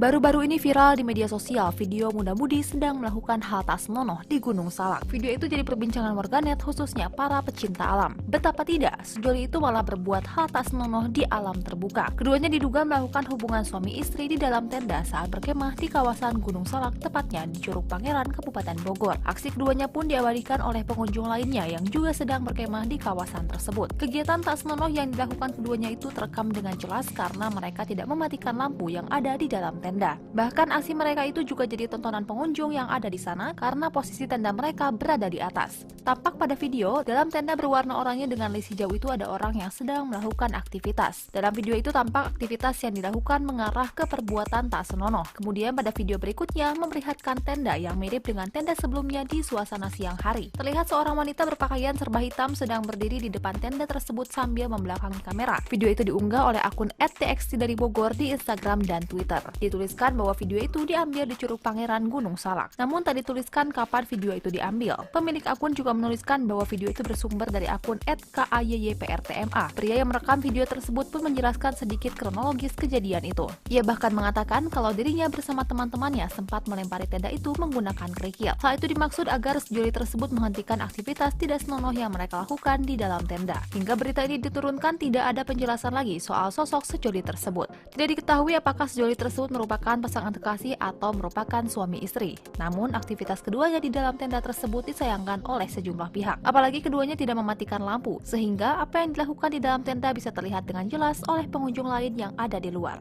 Baru-baru ini viral di media sosial video muda-mudi sedang melakukan hal tak senonoh di Gunung Salak. Video itu jadi perbincangan warganet khususnya para pecinta alam. Betapa tidak, sejoli itu malah berbuat hal tak senonoh di alam terbuka. Keduanya diduga melakukan hubungan suami istri di dalam tenda saat berkemah di kawasan Gunung Salak, tepatnya di Curug Pangeran, Kabupaten Bogor. Aksi keduanya pun diabadikan oleh pengunjung lainnya yang juga sedang berkemah di kawasan tersebut. Kegiatan tak senonoh yang dilakukan keduanya itu terekam dengan jelas karena mereka tidak mematikan lampu yang ada di dalam tenda. Bahkan aksi mereka itu juga jadi tontonan pengunjung yang ada di sana karena posisi tenda mereka berada di atas. Tampak pada video, dalam tenda berwarna oranye dengan list hijau itu ada orang yang sedang melakukan aktivitas. Dalam video itu tampak aktivitas yang dilakukan mengarah ke perbuatan tak senonoh. Kemudian pada video berikutnya memperlihatkan tenda yang mirip dengan tenda sebelumnya di suasana siang hari. Terlihat seorang wanita berpakaian serba hitam sedang berdiri di depan tenda tersebut sambil membelakangi kamera. Video itu diunggah oleh akun @txt dari Bogor di Instagram dan Twitter. Dituliskan bahwa video itu diambil di Curug Pangeran Gunung Salak. Namun tak dituliskan kapan video itu diambil. Pemilik akun juga menuliskan bahwa video itu bersumber dari akun @kayyprtma. Pria yang merekam video tersebut pun menjelaskan sedikit kronologis kejadian itu. Ia bahkan mengatakan kalau dirinya bersama teman-temannya sempat melempari tenda itu menggunakan kerikil. Hal itu dimaksud agar sejoli tersebut menghentikan aktivitas tidak senonoh yang mereka lakukan di dalam tenda. Hingga berita ini diturunkan tidak ada penjelasan lagi soal sosok sejoli tersebut. Tidak diketahui apakah sejoli tersebut merupakan pasangan kekasih atau merupakan suami istri. Namun aktivitas keduanya di dalam tenda tersebut disayangkan oleh sejumlah pihak. Apalagi keduanya tidak mematikan lampu, sehingga apa yang dilakukan di dalam tenda bisa terlihat dengan jelas oleh pengunjung lain yang ada di luar.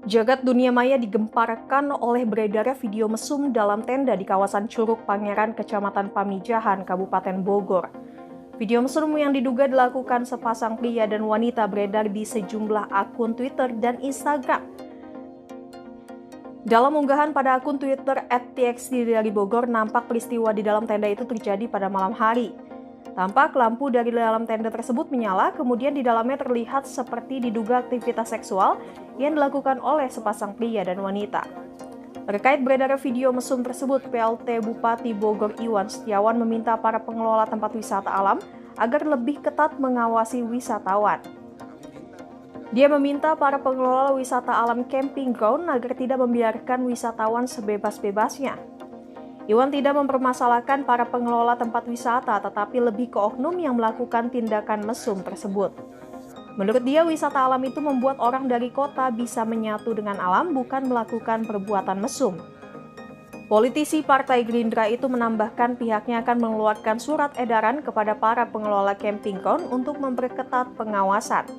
Jagat dunia maya digemparkan oleh beredarnya video mesum dalam tenda di kawasan Curug Pangeran, Kecamatan Pamijahan, Kabupaten Bogor. Video mesum yang diduga dilakukan sepasang pria dan wanita beredar di sejumlah akun Twitter dan Instagram. Dalam unggahan pada akun Twitter @txt dari Bogor, nampak peristiwa di dalam tenda itu terjadi pada malam hari. Tampak lampu dari dalam tenda tersebut menyala, kemudian di dalamnya terlihat seperti diduga aktivitas seksual yang dilakukan oleh sepasang pria dan wanita. Terkait beredarnya video mesum tersebut, PLT Bupati Bogor Iwan Setiawan meminta para pengelola tempat wisata alam agar lebih ketat mengawasi wisatawan. Dia meminta para pengelola wisata alam camping ground agar tidak membiarkan wisatawan sebebas-bebasnya. Iwan tidak mempermasalahkan para pengelola tempat wisata, tetapi lebih ke oknum yang melakukan tindakan mesum tersebut. Menurut dia, wisata alam itu membuat orang dari kota bisa menyatu dengan alam, bukan melakukan perbuatan mesum. Politisi Partai Gerindra itu menambahkan pihaknya akan mengeluarkan surat edaran kepada para pengelola camping ground untuk memperketat pengawasan.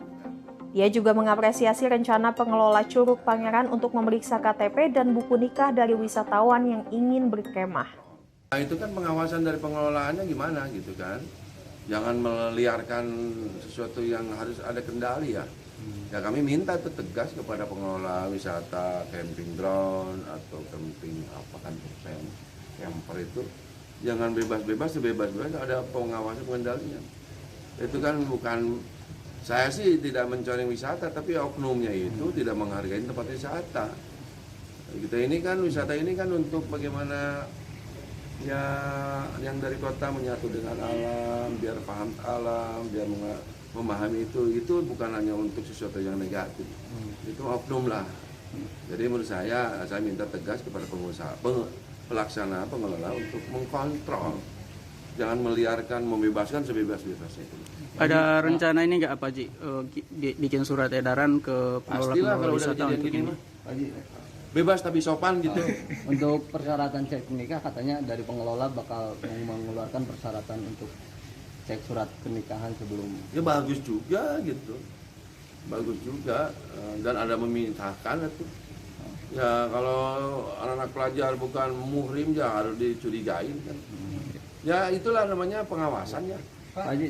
Ia juga mengapresiasi rencana pengelola Curug Pangeran untuk memeriksa KTP dan buku nikah dari wisatawan yang ingin berkemah. Nah, itu kan pengawasan dari pengelolaannya gimana gitu kan. Jangan meliarkan sesuatu yang harus ada kendali ya. Ya kami minta itu tegas kepada pengelola wisata camping ground atau camping apa kan camper itu. Jangan bebas-bebas, sebebas-bebas ada pengawasan pengendalinya. Itu kan bukan, saya sih tidak mencoreng wisata, tapi oknumnya itu tidak menghargai tempat wisata. Kita ini kan, wisata ini kan untuk bagaimana ya yang dari kota menyatu dengan alam, biar paham alam, biar memahami itu bukan hanya untuk sesuatu yang negatif. Itu oknum lah. Jadi menurut saya minta tegas kepada pengusaha, pelaksana, pengelola untuk mengkontrol. Jangan meliarkan, membebaskan sebebas-bebasnya itu. Ada rencana ini nggak Pak Haji, bikin surat edaran ke pengelola wisata untuk ini? bebas tapi sopan gitu. Untuk persyaratan cek nikah katanya dari pengelola bakal mengeluarkan persyaratan untuk cek surat pernikahan sebelum. Ya bagus juga gitu, bagus juga. Dan ada memintakan itu. Ya kalau anak-anak pelajar bukan muhrim ya harus dicurigain kan. Ya itulah namanya pengawasan ya. Pak Haji,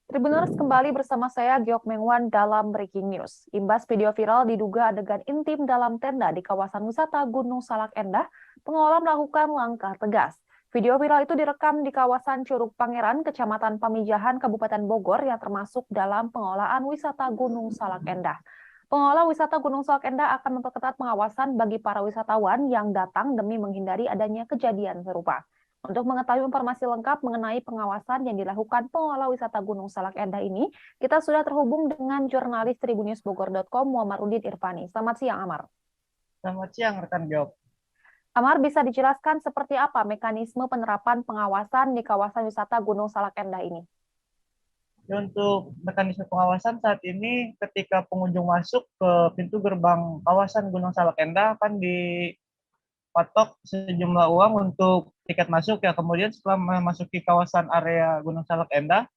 Tribuners kembali bersama saya Giok Mengwan dalam Breaking News. Imbas video viral diduga adegan intim dalam tenda di kawasan wisata Gunung Salak Endah, pengelola melakukan langkah tegas. Video viral itu direkam di kawasan Curug Pangeran, Kecamatan Pamijahan, Kabupaten Bogor yang termasuk dalam pengelolaan wisata Gunung Salak Endah. Pengelola wisata Gunung Salak Endah akan memperketat pengawasan bagi para wisatawan yang datang demi menghindari adanya kejadian serupa. Untuk mengetahui informasi lengkap mengenai pengawasan yang dilakukan pengelola wisata Gunung Salak Endah ini, kita sudah terhubung dengan jurnalis tribunnewsbogor.com Muhammadudin Irfani. Selamat siang, Amar. Selamat siang, rekan Job. Amar, bisa dijelaskan seperti apa mekanisme penerapan pengawasan di kawasan wisata Gunung Salak Endah ini? Untuk mekanisme pengawasan saat ini, ketika pengunjung masuk ke pintu gerbang kawasan Gunung Salak Endah akan dipatok sejumlah uang untuk tiket masuk ya. Kemudian setelah memasuki kawasan area Gunung Salak Endah,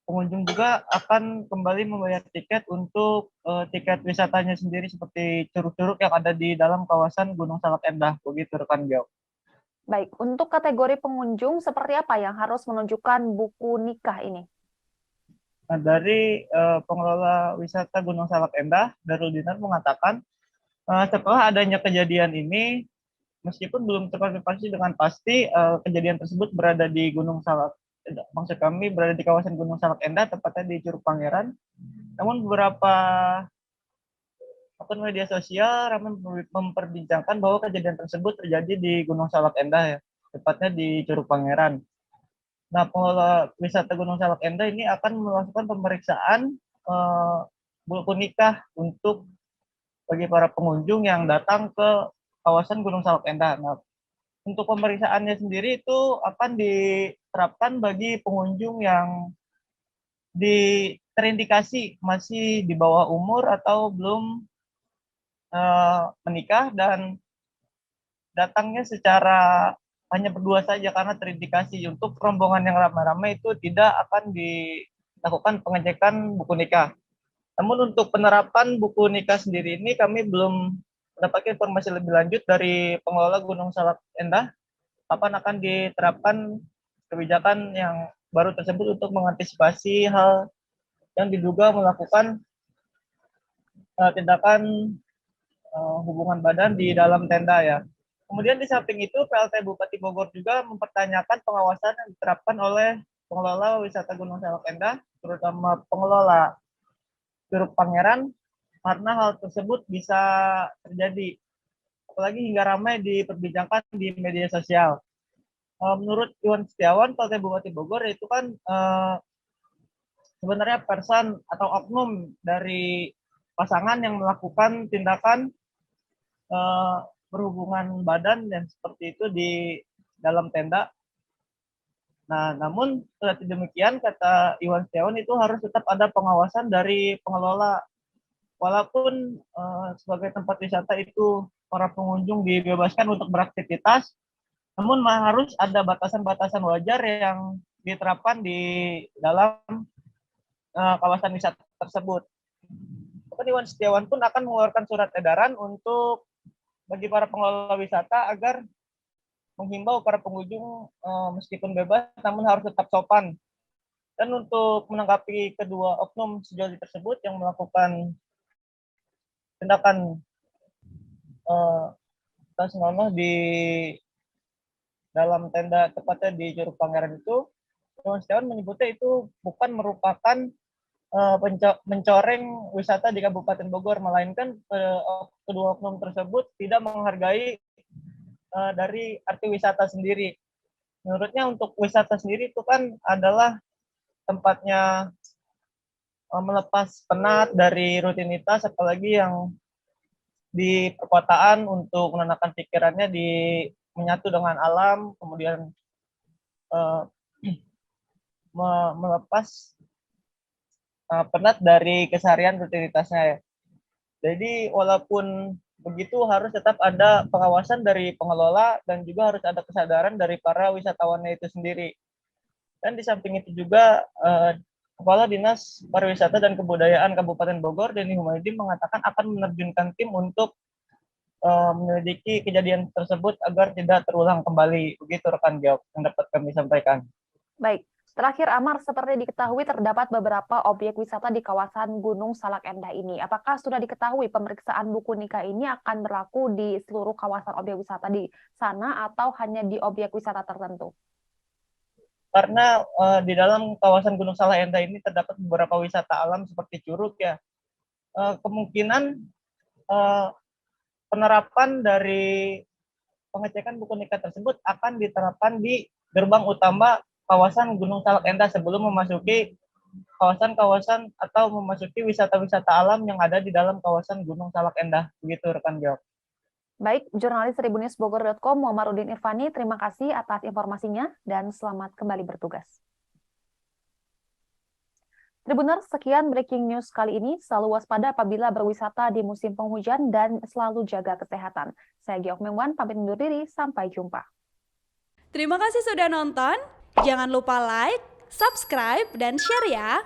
pengunjung juga akan kembali membayar tiket untuk tiket wisatanya sendiri seperti curug-curug yang ada di dalam kawasan Gunung Salak Endah. Begitu rekan Job. Baik, untuk kategori pengunjung seperti apa yang harus menunjukkan buku nikah ini? Nah, dari pengelola wisata Gunung Salak Endah, Darul Dinar mengatakan setelah adanya kejadian ini, meskipun belum terkonfirmasi dengan pasti kejadian tersebut berada di Gunung Salak, maksud kami berada di kawasan Gunung Salak Endah, tepatnya di Curug Pangeran. Namun beberapa akun media sosial ramai memperbincangkan bahwa kejadian tersebut terjadi di Gunung Salak Endah ya, tepatnya di Curug Pangeran. Nah, pengelola wisata Gunung Salak Endah ini akan melakukan pemeriksaan buku nikah untuk bagi para pengunjung yang datang ke kawasan Gunung Salak Endah. Nah, untuk pemeriksaannya sendiri itu akan diterapkan bagi pengunjung yang terindikasi masih di bawah umur atau belum menikah dan datangnya secara hanya berdua saja karena terindikasi. Untuk rombongan yang ramai-ramai itu tidak akan dilakukan pengecekan buku nikah. Namun untuk penerapan buku nikah sendiri ini kami belum mendapatkan informasi lebih lanjut dari pengelola Gunung Salak Endah kapan akan diterapkan kebijakan yang baru tersebut untuk mengantisipasi hal yang diduga melakukan tindakan hubungan badan di dalam tenda ya. Kemudian di samping itu PLT Bupati Bogor juga mempertanyakan pengawasan yang diterapkan oleh pengelola wisata Gunung Salak Endah, terutama pengelola Curug Pangeran, karena hal tersebut bisa terjadi, apalagi hingga ramai diperbincangkan di media sosial. Menurut Iwan Setiawan, PLT Bupati Bogor, itu kan sebenarnya person atau oknum dari pasangan yang melakukan tindakan berhubungan badan dan seperti itu di dalam tenda. Nah, namun tidak demikian, kata Iwan Setiawan, itu harus tetap ada pengawasan dari pengelola. Walaupun sebagai tempat wisata itu para pengunjung dibebaskan untuk beraktivitas, namun harus ada batasan-batasan wajar yang diterapkan di dalam kawasan wisata tersebut. Iwan Setiawan pun akan mengeluarkan surat edaran untuk bagi para pengelola wisata agar menghimbau para pengunjung meskipun bebas namun harus tetap sopan. Dan untuk menanggapi kedua oknum sejoli tersebut yang melakukan tindakan tas senonoh di dalam tenda tepatnya di Curug Pangeran itu, Iwan Setiawan menyebutnya itu bukan merupakan mencoreng wisata di Kabupaten Bogor, melainkan kedua oknum tersebut tidak menghargai dari arti wisata sendiri. Menurutnya untuk wisata sendiri itu kan adalah tempatnya melepas penat dari rutinitas, apalagi yang di perkotaan, untuk menenangkan pikirannya menyatu dengan alam, kemudian eh, melepas penat dari keseharian rutinitasnya ya. Jadi walaupun begitu harus tetap ada pengawasan dari pengelola dan juga harus ada kesadaran dari para wisatawannya itu sendiri. Dan di samping itu juga Kepala Dinas Pariwisata dan Kebudayaan Kabupaten Bogor, Denny Humaydi, mengatakan akan menerjunkan tim untuk menyelidiki kejadian tersebut agar tidak terulang kembali. Begitu rekan Geok yang dapat kami sampaikan. Baik, terakhir Amar, seperti diketahui terdapat beberapa objek wisata di kawasan Gunung Salak Endah ini. Apakah sudah diketahui pemeriksaan buku nikah ini akan berlaku di seluruh kawasan objek wisata di sana atau hanya di objek wisata tertentu? Karena di dalam kawasan Gunung Salak Endah ini terdapat beberapa wisata alam seperti Curug ya, kemungkinan penerapan dari pengecekan buku nikah tersebut akan diterapkan di gerbang utama kawasan Gunung Salak Endah sebelum memasuki kawasan-kawasan atau memasuki wisata-wisata alam yang ada di dalam kawasan Gunung Salak Endah. Begitu rekan Geok. Baik, jurnalis tribunnews.bogor.com Muhammadudin Irfani, terima kasih atas informasinya dan selamat kembali bertugas. Tribuners, sekian breaking news kali ini. Selalu waspada apabila berwisata di musim penghujan dan selalu jaga kesehatan. Saya Geok Mengwan, pamit undur diri. Sampai jumpa. Terima kasih sudah nonton. Jangan lupa like, subscribe, dan share ya.